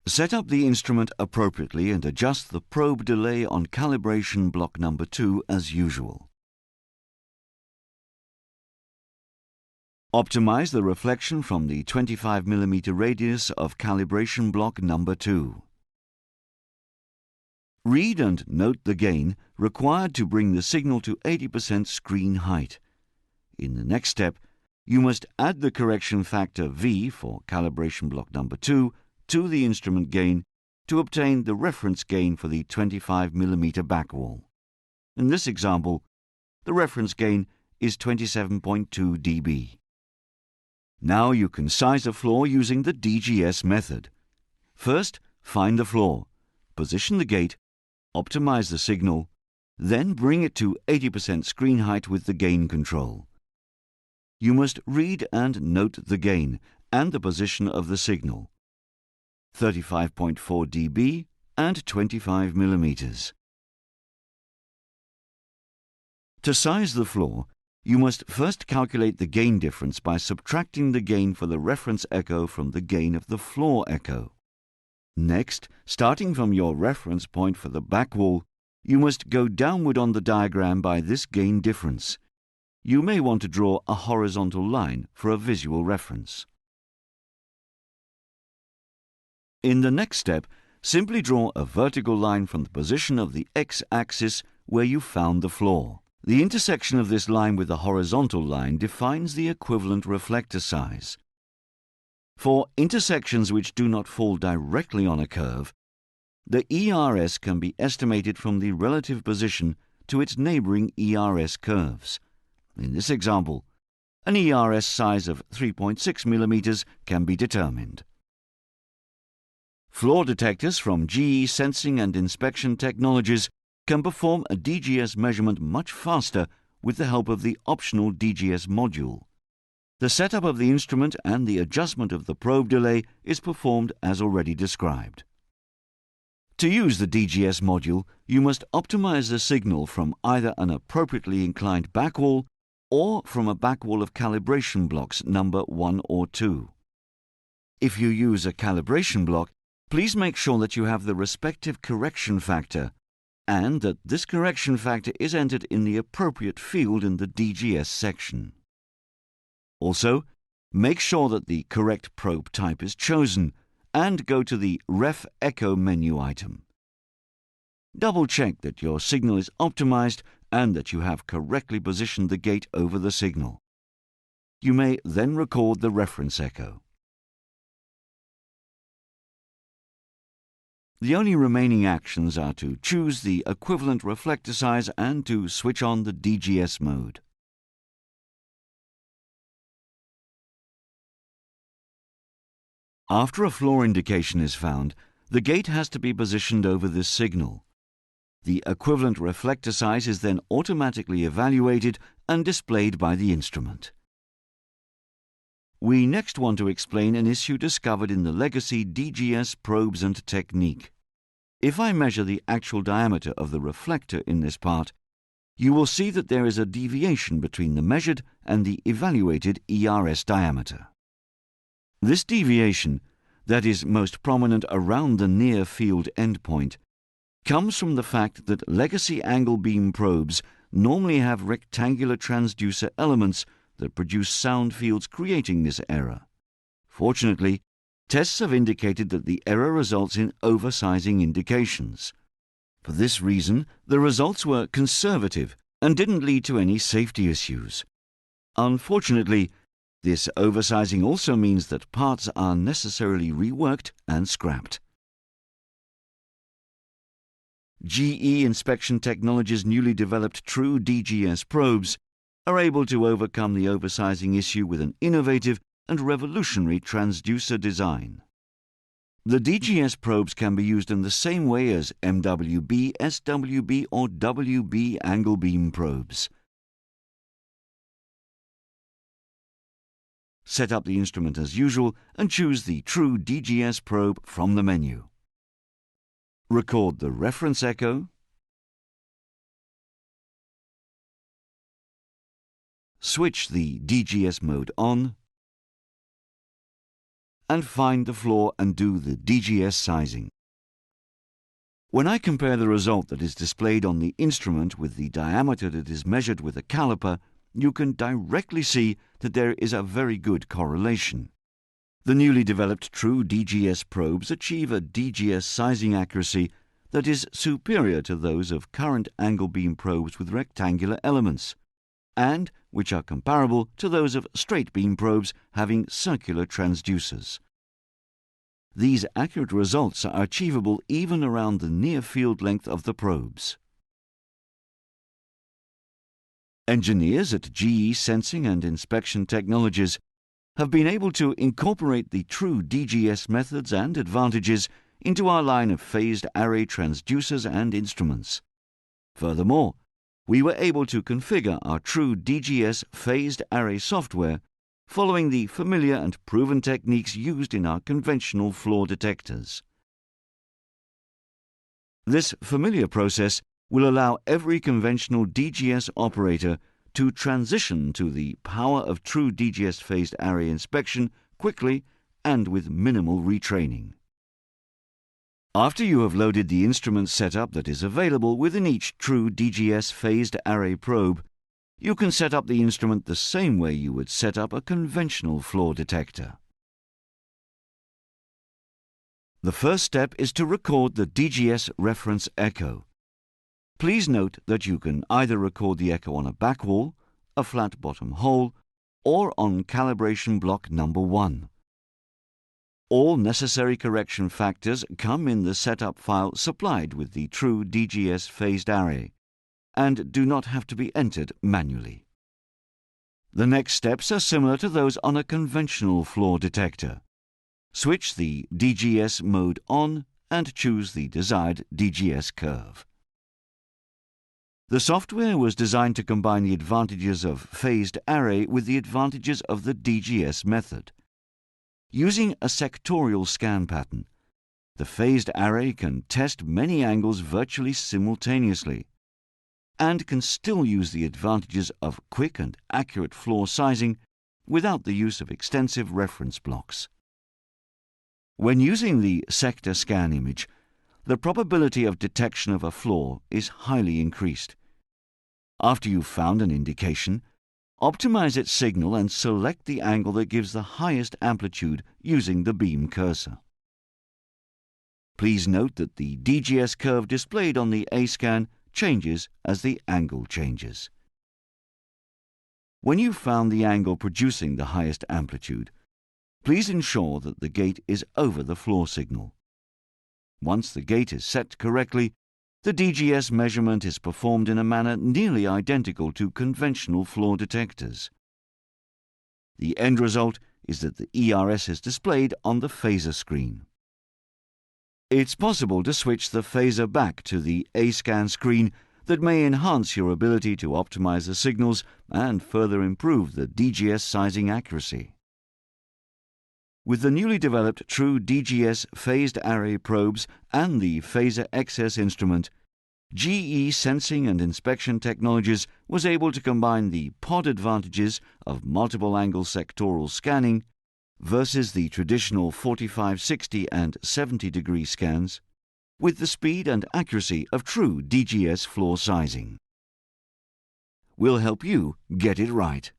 Set up the instrument appropriately and adjust the probe delay on calibration block number 2 as usual. Optimize the reflection from the 25 mm radius of calibration block number 2. Read and note the gain required to bring the signal to 80% screen height. In the next step, you must add the correction factor V for calibration block number 2 to the instrument gain to obtain the reference gain for the 25 mm back wall. In this example, the reference gain is 27.2 dB. Now you can size a floor using the DGS method. First, find the floor, position the gate, optimize the signal, then bring it to 80% screen height with the gain control. You must read and note the gain and the position of the signal, 35.4 dB and 25 mm. To size the floor, you must first calculate the gain difference by subtracting the gain for the reference echo from the gain of the floor echo. Next, starting from your reference point for the back wall, you must go downward on the diagram by this gain difference. You may want to draw a horizontal line for a visual reference. In the next step, simply draw a vertical line from the position of the x-axis where you found the floor. The intersection of this line with the horizontal line defines the equivalent reflector size. For intersections which do not fall directly on a curve, the ERS can be estimated from the relative position to its neighboring ERS curves. In this example, an ERS size of 3.6 mm can be determined. Floor detectors from GE Sensing and Inspection Technologies can perform a DGS measurement much faster with the help of the optional DGS module. The setup of the instrument and the adjustment of the probe delay is performed as already described. To use the DGS module, you must optimize the signal from either an appropriately inclined back wall or from a back wall of calibration blocks number 1 or 2. If you use a calibration block, please make sure that you have the respective correction factor and that this correction factor is entered in the appropriate field in the DGS section. Also, make sure that the correct probe type is chosen and go to the Ref Echo menu item. Double-check that your signal is optimized and that you have correctly positioned the gate over the signal. You may then record the reference echo. The only remaining actions are to choose the equivalent reflector size and to switch on the DGS mode. After a floor indication is found, the gate has to be positioned over this signal. The equivalent reflector size is then automatically evaluated and displayed by the instrument. We next want to explain an issue discovered in the legacy DGS probes and technique. If I measure the actual diameter of the reflector in this part, you will see that there is a deviation between the measured and the evaluated ERS diameter. This deviation, that is most prominent around the near-field endpoint, comes from the fact that legacy angle beam probes normally have rectangular transducer elements that produce sound fields, creating this error. Fortunately, tests have indicated that the error results in oversizing indications. For this reason, the results were conservative and didn't lead to any safety issues. Unfortunately, this oversizing also means that parts are necessarily reworked and scrapped. GE Inspection Technologies' newly developed trueDGS probes are able to overcome the oversizing issue with an innovative and revolutionary transducer design. The DGS probes can be used in the same way as MWB, SWB or WB angle beam probes. Set up the instrument as usual and choose the trueDGS probe from the menu. Record the reference echo. Switch the DGS mode on and find the flaw and do the DGS sizing. When I compare the result that is displayed on the instrument with the diameter that is measured with a caliper, you can directly see that there is a very good correlation. The newly developed trueDGS probes achieve a DGS sizing accuracy that is superior to those of current angle beam probes with rectangular elements, and which are comparable to those of straight beam probes having circular transducers. These accurate results are achievable even around the near field length of the probes. Engineers at GE Sensing and Inspection Technologies have been able to incorporate the trueDGS methods and advantages into our line of phased array transducers and instruments. Furthermore, we were able to configure our trueDGS phased array software following the familiar and proven techniques used in our conventional flaw detectors. This familiar process will allow every conventional DGS operator to transition to the power of trueDGS phased array inspection quickly and with minimal retraining. After you have loaded the instrument setup that is available within each trueDGS phased array probe, you can set up the instrument the same way you would set up a conventional flaw detector. The first step is to record the DGS reference echo. Please note that you can either record the echo on a back wall, a flat bottom hole, or on calibration block number 1. All necessary correction factors come in the setup file supplied with the trueDGS phased array, and do not have to be entered manually. The next steps are similar to those on a conventional flaw detector. Switch the DGS mode on and choose the desired DGS curve. The software was designed to combine the advantages of phased array with the advantages of the DGS method. Using a sectorial scan pattern, the phased array can test many angles virtually simultaneously, and can still use the advantages of quick and accurate flaw sizing without the use of extensive reference blocks. When using the sector scan image, the probability of detection of a flaw is highly increased. After you've found an indication, optimize its signal and select the angle that gives the highest amplitude using the beam cursor. Please note that the DGS curve displayed on the A-scan changes as the angle changes. When you've found the angle producing the highest amplitude, please ensure that the gate is over the flaw signal. Once the gate is set correctly, the DGS measurement is performed in a manner nearly identical to conventional flaw detectors. The end result is that the ERS is displayed on the phaser screen. It's possible to switch the phaser back to the A-scan screen that may enhance your ability to optimize the signals and further improve the DGS sizing accuracy. With the newly developed trueDGS phased array probes and the Phaser XS instrument, GE Sensing and Inspection Technologies was able to combine the pod advantages of multiple angle sectoral scanning versus the traditional 45, 60 and 70-degree scans with the speed and accuracy of trueDGS flaw sizing. We'll help you get it right.